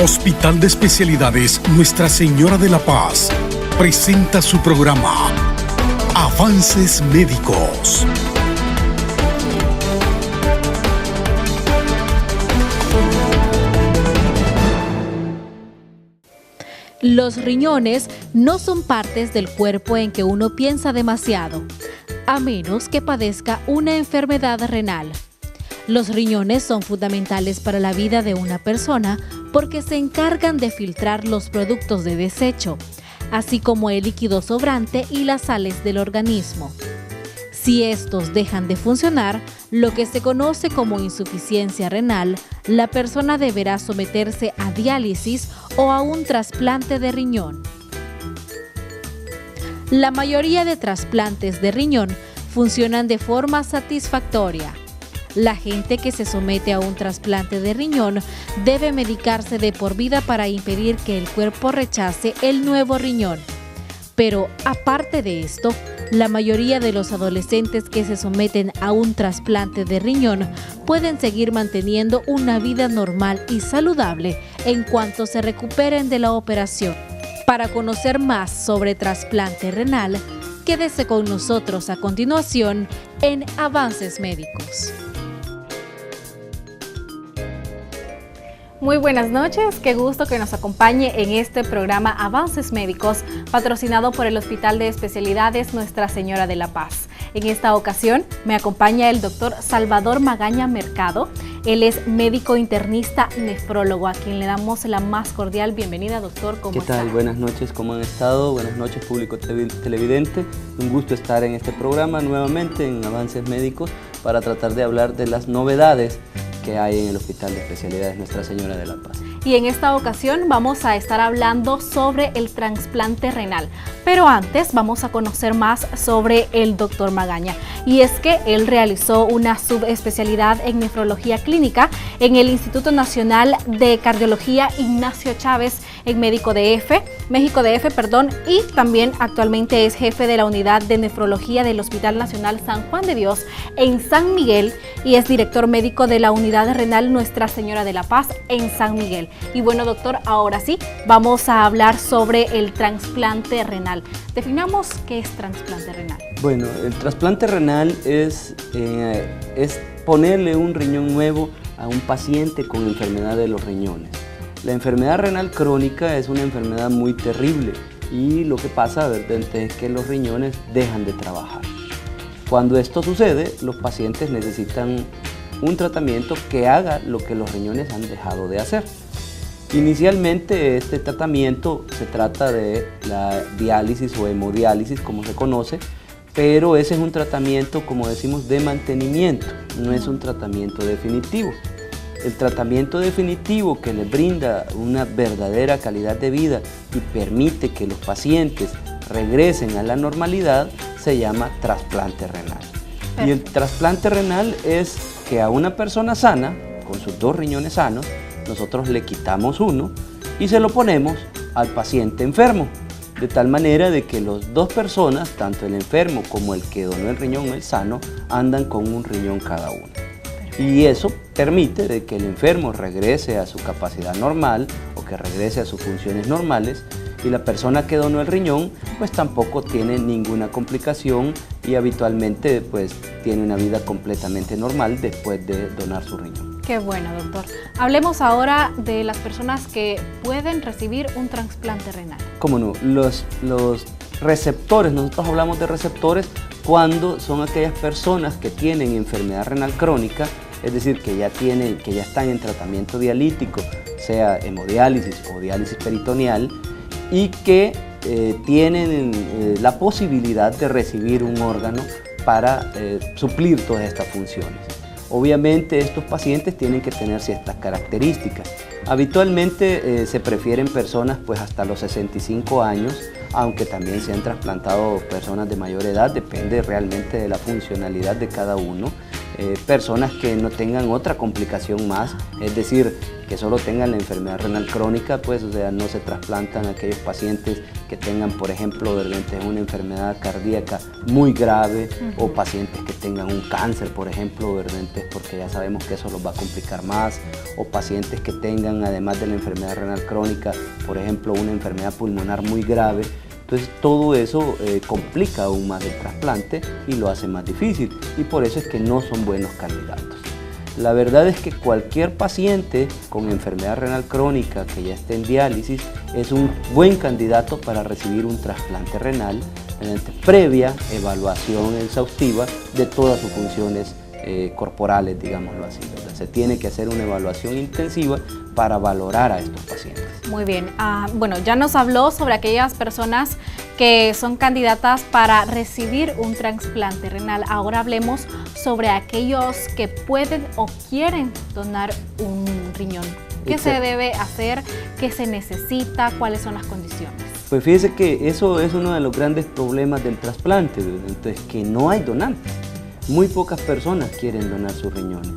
Hospital de Especialidades Nuestra Señora de la Paz presenta su programa Avances Médicos. Los riñones no son partes del cuerpo en que uno piensa demasiado, a menos que padezca una enfermedad renal. Los riñones son fundamentales para la vida de una persona porque se encargan de filtrar los productos de desecho, así como el líquido sobrante y las sales del organismo. Si estos dejan de funcionar, lo que se conoce como insuficiencia renal, la persona deberá someterse a diálisis o a un trasplante de riñón. La mayoría de trasplantes de riñón funcionan de forma satisfactoria. La gente que se somete a un trasplante de riñón debe medicarse de por vida para impedir que el cuerpo rechace el nuevo riñón. Pero aparte de esto, la mayoría de los adolescentes que se someten a un trasplante de riñón pueden seguir manteniendo una vida normal y saludable en cuanto se recuperen de la operación. Para conocer más sobre trasplante renal, quédese con nosotros a continuación en Avances Médicos. Muy buenas noches, qué gusto que nos acompañe en este programa Avances Médicos, patrocinado por el Hospital de Especialidades Nuestra Señora de la Paz. En esta ocasión me acompaña el doctor Salvador Magaña Mercado. Él es médico internista nefrólogo, a quien le damos la más cordial bienvenida, doctor. ¿Cómo está? ¿Qué tal? Buenas noches, ¿cómo han estado? Buenas noches, público televidente. Un gusto estar en este programa nuevamente en Avances Médicos para tratar de hablar de las novedades que hay en el Hospital de Especialidades Nuestra Señora de la Paz. Y en esta ocasión vamos a estar hablando sobre el trasplante renal. Pero antes vamos a conocer más sobre el doctor Magaña. Y es que él realizó una subespecialidad en nefrología clínica en el Instituto Nacional de Cardiología Ignacio Chávez en México DF, y también actualmente es jefe de la unidad de nefrología del Hospital Nacional San Juan de Dios en San Miguel y es director médico de la unidad renal Nuestra Señora de la Paz en San Miguel. Y bueno, doctor, ahora sí, vamos a hablar sobre el trasplante renal. Definamos qué es trasplante renal. Bueno, el trasplante renal es ponerle un riñón nuevo a un paciente con enfermedad de los riñones. La enfermedad renal crónica es una enfermedad muy terrible y lo que pasa es que los riñones dejan de trabajar. Cuando esto sucede, los pacientes necesitan un tratamiento que haga lo que los riñones han dejado de hacer. Inicialmente este tratamiento se trata de la diálisis o hemodiálisis, como se conoce, pero ese es un tratamiento, como decimos, de mantenimiento, no es un tratamiento definitivo. El tratamiento definitivo que les brinda una verdadera calidad de vida y permite que los pacientes regresen a la normalidad se llama trasplante renal. Y el trasplante renal es que a una persona sana, con sus dos riñones sanos, nosotros le quitamos uno y se lo ponemos al paciente enfermo, de tal manera de que las dos personas, tanto el enfermo como el que donó el riñón o el sano, andan con un riñón cada uno. Y eso permite de que el enfermo regrese a su capacidad normal o que regrese a sus funciones normales y la persona que donó el riñón pues tampoco tiene ninguna complicación y habitualmente pues tiene una vida completamente normal después de donar su riñón. Qué bueno, doctor. Hablemos ahora de las personas que pueden recibir un trasplante renal. ¿Cómo no? Los receptores, nosotros hablamos de receptores cuando son aquellas personas que tienen enfermedad renal crónica, es decir, que ya están en tratamiento dialítico, sea hemodiálisis o diálisis peritoneal, y que tienen la posibilidad de recibir un órgano para suplir todas estas funciones. Obviamente estos pacientes tienen que tener ciertas características. Habitualmente se prefieren personas pues hasta los 65 años, aunque también se han trasplantado personas de mayor edad, depende realmente de la funcionalidad de cada uno. personas que no tengan otra complicación más, es decir, que solo tengan la enfermedad renal crónica, pues, o sea, no se trasplantan a aquellos pacientes que tengan, por ejemplo, de repente una enfermedad cardíaca muy grave, o pacientes que tengan un cáncer, por ejemplo, de repente, porque ya sabemos que eso los va a complicar más, o pacientes que tengan, además de la enfermedad renal crónica, por ejemplo, una enfermedad pulmonar muy grave. Entonces todo eso complica aún más el trasplante y lo hace más difícil, y por eso es que no son buenos candidatos. La verdad es que cualquier paciente con enfermedad renal crónica que ya esté en diálisis es un buen candidato para recibir un trasplante renal mediante previa evaluación exhaustiva de todas sus funciones corporales, digámoslo así, ¿verdad? Se tiene que hacer una evaluación intensiva para valorar a estos pacientes. Muy bien, bueno, ya nos habló sobre aquellas personas que son candidatas para recibir un trasplante renal. Ahora hablemos sobre aquellos que pueden o quieren donar un riñón. ¿Qué se debe hacer? ¿Qué se necesita? ¿Cuáles son las condiciones? Pues fíjese que eso es uno de los grandes problemas del trasplante, ¿verdad? Entonces, que no hay donantes. Muy pocas personas quieren donar sus riñones.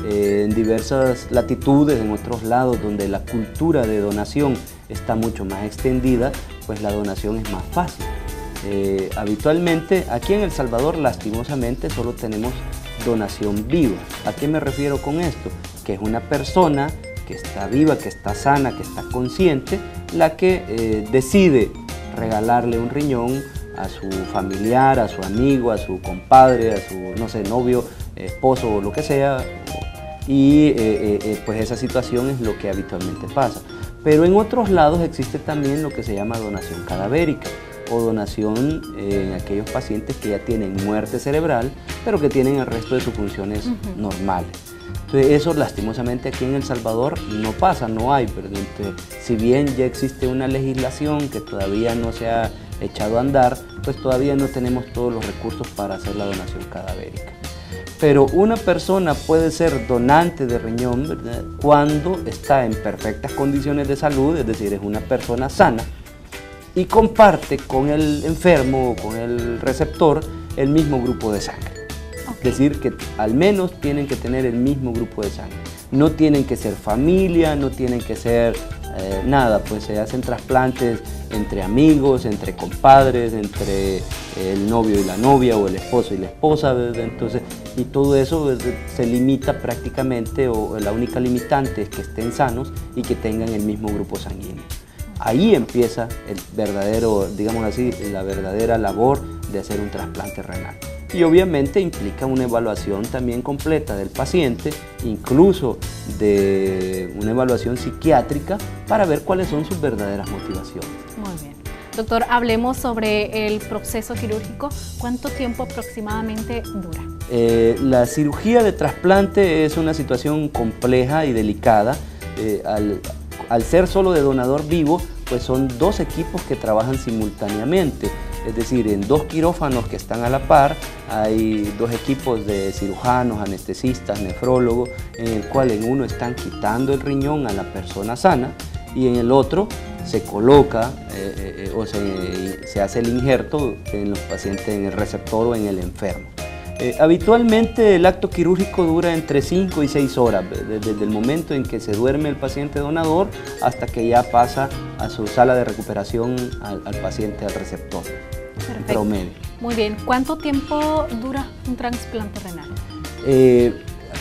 En diversas latitudes, en otros lados donde la cultura de donación está mucho más extendida, pues la donación es más fácil. Habitualmente, aquí en El Salvador, lastimosamente, solo tenemos donación viva. ¿A qué me refiero con esto? Que es una persona que está viva, que está sana, que está consciente, la que decide regalarle un riñón a su familiar, a su amigo, a su compadre, a su, no sé, novio, esposo o lo que sea, y pues esa situación es lo que habitualmente pasa. Pero en otros lados existe también lo que se llama donación cadavérica, o donación en aquellos pacientes que ya tienen muerte cerebral, pero que tienen el resto de sus funciones normales. Entonces eso lastimosamente aquí en El Salvador no pasa, no hay, pero si bien ya existe una legislación que todavía no se ha echado a andar, pues todavía no tenemos todos los recursos para hacer la donación cadavérica. Pero una persona puede ser donante de riñón, ¿verdad?, cuando está en perfectas condiciones de salud, es decir, es una persona sana y comparte con el enfermo o con el receptor el mismo grupo de sangre. Es decir, que al menos tienen que tener el mismo grupo de sangre. No tienen que ser familia, no tienen que ser nada, pues se hacen trasplantes entre amigos, entre compadres, entre el novio y la novia o el esposo y la esposa, ¿verdad? Entonces, y todo eso, ¿verdad?, se limita prácticamente, o la única limitante es que estén sanos y que tengan el mismo grupo sanguíneo. Ahí empieza el verdadero, digamos así, la verdadera labor de hacer un trasplante renal. Y obviamente implica una evaluación también completa del paciente, incluso de una evaluación psiquiátrica, para ver cuáles son sus verdaderas motivaciones. Muy bien. Doctor, hablemos sobre el proceso quirúrgico. ¿Cuánto tiempo aproximadamente dura? La cirugía de trasplante es una situación compleja y delicada. Al ser solo de donador vivo, pues son dos equipos que trabajan simultáneamente. Es decir, en dos quirófanos que están a la par, hay dos equipos de cirujanos, anestesistas, nefrólogos, en el cual en uno están quitando el riñón a la persona sana y en el otro se coloca o se hace el injerto en los pacientes, en el receptor o en el enfermo. Habitualmente el acto quirúrgico dura entre 5 y 6 horas, desde el momento en que se duerme el paciente donador hasta que ya pasa a su sala de recuperación al paciente, al receptor. En promedio. Muy bien. ¿Cuánto tiempo dura un trasplante renal?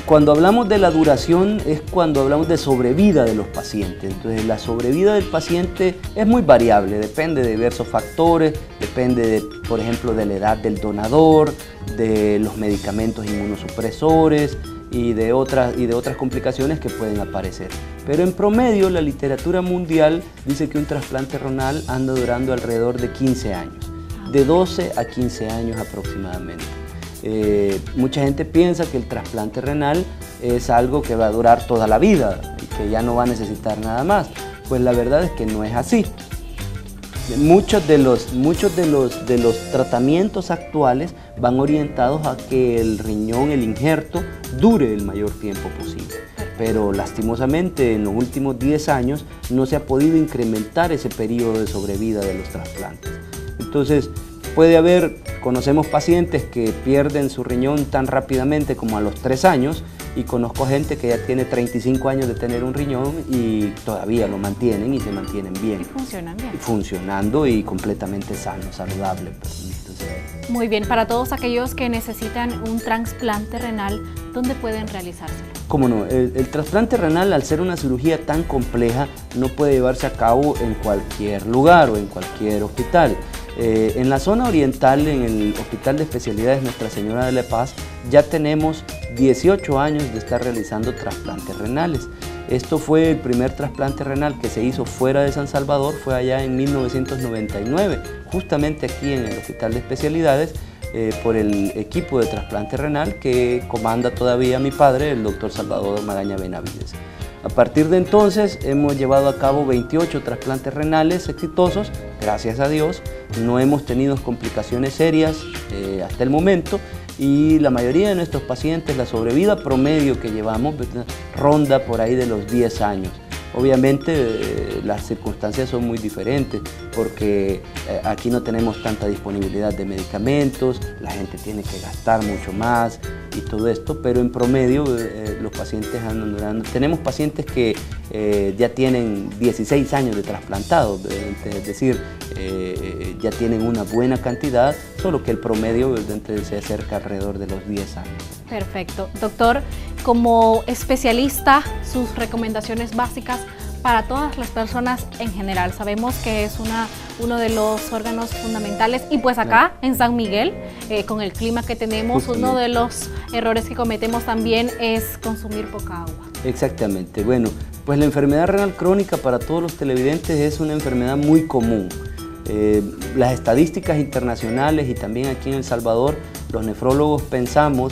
Cuando hablamos de la duración es cuando hablamos de sobrevida de los pacientes. Entonces la sobrevida del paciente es muy variable, depende de diversos factores, depende por ejemplo de la edad del donador, de los medicamentos inmunosupresores y de otras complicaciones que pueden aparecer. Pero en promedio la literatura mundial dice que un trasplante renal anda durando alrededor de 15 años, de 12 a 15 años aproximadamente. Mucha gente piensa que el trasplante renal es algo que va a durar toda la vida y que ya no va a necesitar nada más. Pues la verdad es que no es así. Muchos de los tratamientos actuales van orientados a que el riñón, el injerto, dure el mayor tiempo posible. Pero lastimosamente en los últimos 10 años no se ha podido incrementar ese periodo de sobrevida de los trasplantes. Entonces, puede haber, conocemos pacientes que pierden su riñón tan rápidamente como a los 3 años, y conozco gente que ya tiene 35 años de tener un riñón y todavía lo mantienen y se mantienen bien. Y funcionan bien. Funcionando y completamente sano, saludable. Entonces, muy bien, para todos aquellos que necesitan un trasplante renal, ¿dónde pueden realizárselo? Cómo no, el trasplante renal, al ser una cirugía tan compleja, no puede llevarse a cabo en cualquier lugar o en cualquier hospital. En la zona oriental, en el Hospital de Especialidades Nuestra Señora de la Paz, ya tenemos 18 años de estar realizando trasplantes renales. Esto fue el primer trasplante renal que se hizo fuera de San Salvador, fue allá en 1999, justamente aquí en el Hospital de Especialidades, por el equipo de trasplante renal que comanda todavía mi padre, el doctor Salvador Magaña Benavides. A partir de entonces hemos llevado a cabo 28 trasplantes renales exitosos, gracias a Dios. No hemos tenido complicaciones serias hasta el momento, y la mayoría de nuestros pacientes, la sobrevida promedio que llevamos ronda por ahí de los 10 años. Obviamente las circunstancias son muy diferentes porque aquí no tenemos tanta disponibilidad de medicamentos, la gente tiene que gastar mucho más y todo esto, pero en promedio los pacientes andan durando. Tenemos pacientes que ya tienen 16 años de trasplantado, es decir, ya tienen una buena cantidad, solo que el promedio se acerca alrededor de los 10 años. Perfecto. Doctor, como especialista, sus recomendaciones básicas para todas las personas en general. Sabemos que es uno de los órganos fundamentales y pues acá en San Miguel, con el clima que tenemos, uno de los errores que cometemos también es consumir poca agua. Exactamente. Bueno, pues la enfermedad renal crónica para todos los televidentes es una enfermedad muy común. Las estadísticas internacionales y también aquí en El Salvador, los nefrólogos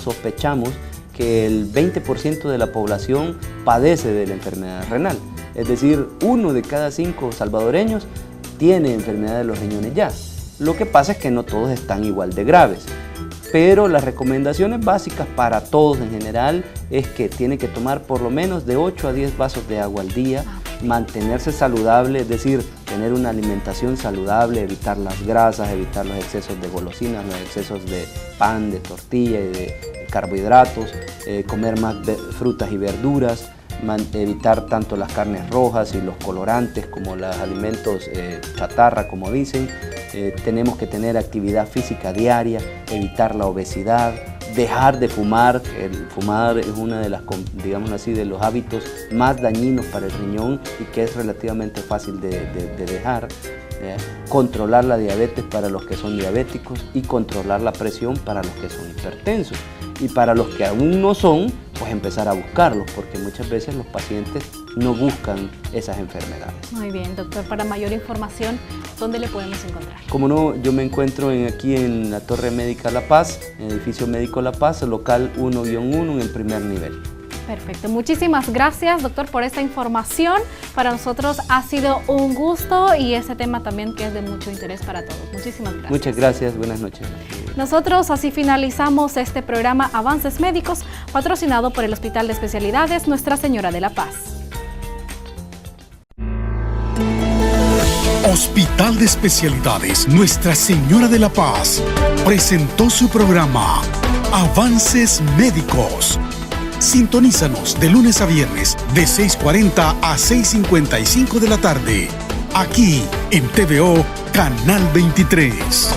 sospechamos que el 20% de la población padece de la enfermedad renal. Es decir, 1 de cada 5 salvadoreños tiene enfermedad de los riñones ya. Lo que pasa es que no todos están igual de graves. Pero las recomendaciones básicas para todos en general es que tiene que tomar por lo menos de 8 a 10 vasos de agua al día, mantenerse saludable, es decir, tener una alimentación saludable, evitar las grasas, evitar los excesos de golosinas, los excesos de pan, de tortilla y de carbohidratos, comer más frutas y verduras, evitar tanto las carnes rojas y los colorantes como los alimentos chatarra, como dicen. Tenemos que tener actividad física diaria, evitar la obesidad, dejar de fumar. El fumar es una de las, digamos así, de los hábitos más dañinos para el riñón y que es relativamente fácil de dejar. Controlar la diabetes para los que son diabéticos y controlar la presión para los que son hipertensos. Y para los que aún no son, pues empezar a buscarlos, porque muchas veces los pacientes no buscan esas enfermedades. Muy bien, doctor. Para mayor información, ¿dónde le podemos encontrar? Como no, yo me encuentro aquí en la Torre Médica La Paz, en el edificio Médico La Paz, local 1-1 en el primer nivel. Perfecto. Muchísimas gracias, doctor, por esta información. Para nosotros ha sido un gusto y ese tema también que es de mucho interés para todos. Muchísimas gracias. Muchas gracias. Buenas noches. Nosotros así finalizamos este programa Avances Médicos, patrocinado por el Hospital de Especialidades Nuestra Señora de la Paz. Hospital de Especialidades Nuestra Señora de la Paz presentó su programa Avances Médicos. Sintonízanos de lunes a viernes de 6:40 a 6:55 de la tarde, aquí en TVO Canal 23.